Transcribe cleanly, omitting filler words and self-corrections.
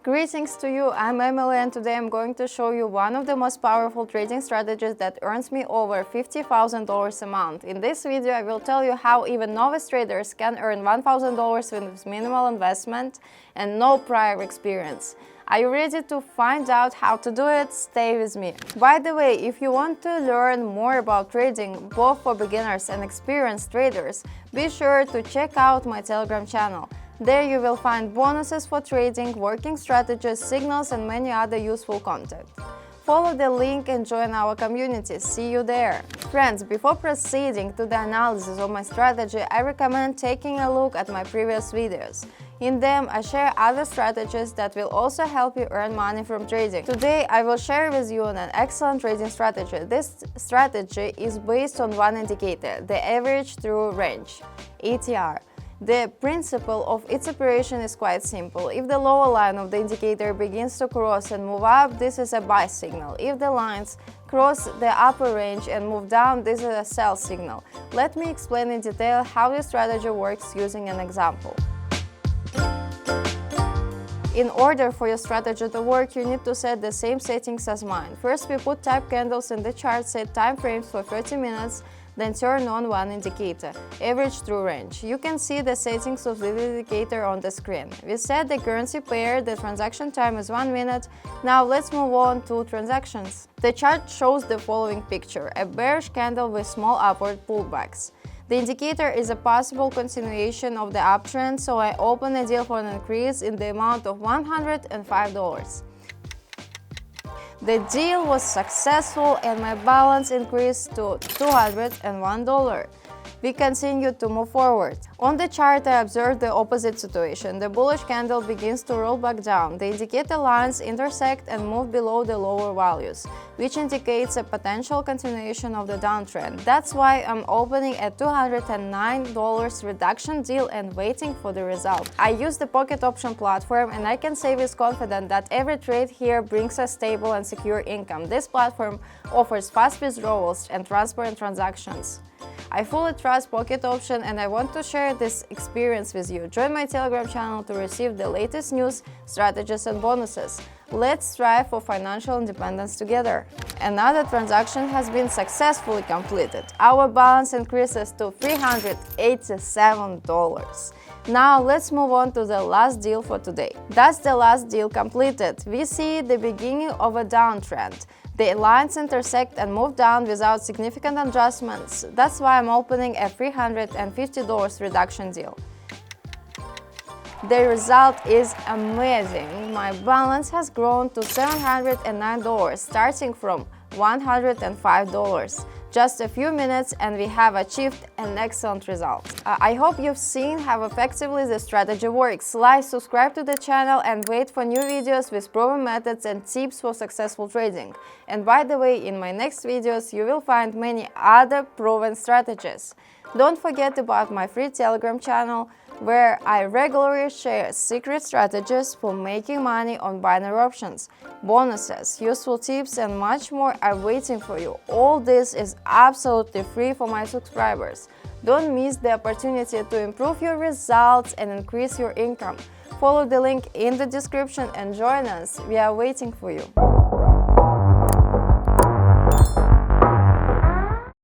Greetings to you, I'm Emily and today I'm going to show you one of the most powerful trading strategies that earns me over $50,000 a month. In this video I will tell you how even novice traders can earn $1,000 with minimal investment and no prior experience. Are you ready to find out how to do it? Stay with me. By the way, if you want to learn more about trading, both for beginners and experienced traders, be sure to check out my Telegram channel. There you will find bonuses for trading, working strategies, signals and many other useful content. Follow the link and join our community. See you there! Friends, before proceeding to the analysis of my strategy, I recommend taking a look at my previous videos. In them, I share other strategies that will also help you earn money from trading. Today, I will share with you an excellent trading strategy. This strategy is based on one indicator, the average true range, ATR. The principle of its operation is quite simple. If the lower line of the indicator begins to cross and move up, this is a buy signal. If the lines cross the upper range and move down, this is a sell signal. Let me explain in detail how this strategy works using an example. In order for your strategy to work, you need to set the same settings as mine. First, we put type candles in the chart, set time frames for 30 minutes, then turn on one indicator, average true range. You can see the settings of the indicator on the screen. We set the currency pair, the transaction time is 1 minute. Now let's move on to transactions. The chart shows the following picture, a bearish candle with small upward pullbacks. The indicator is a possible continuation of the uptrend, so I open a deal for an increase in the amount of $105. The deal was successful and my balance increased to $201. We continue to move forward. On the chart, I observed the opposite situation. The bullish candle begins to roll back down. The indicator lines intersect and move below the lower values, which indicates a potential continuation of the downtrend. That's why I'm opening a $209 reduction deal and waiting for the result. I use the pocket option platform and I can say with confidence that every trade here brings a stable and secure income. This platform offers fast withdrawals and transparent transactions. I fully trust Pocket Option and I want to share this experience with you. Join my Telegram channel to receive the latest news, strategies and bonuses. Let's strive for financial independence together. Another transaction has been successfully completed. Our balance increases to $387. Now let's move on to the last deal for today. That's the last deal completed. We see the beginning of a downtrend. The lines intersect and move down without significant adjustments. That's why I'm opening a $350 reduction deal. The result is amazing. My balance has grown to $709, starting from $105. Just a few minutes and we have achieved an excellent result. I hope you've seen how effectively the strategy works. Like, subscribe to the channel and wait for new videos with proven methods and tips for successful trading. And by the way, in my next videos you will find many other proven strategies. Don't forget about my free Telegram channel, where I regularly share secret strategies for making money on binary options, bonuses, useful tips and much more are waiting for you. All this is absolutely free for my subscribers. Don't miss the opportunity to improve your results and increase your income. Follow the link in the description and join us. We are waiting for you.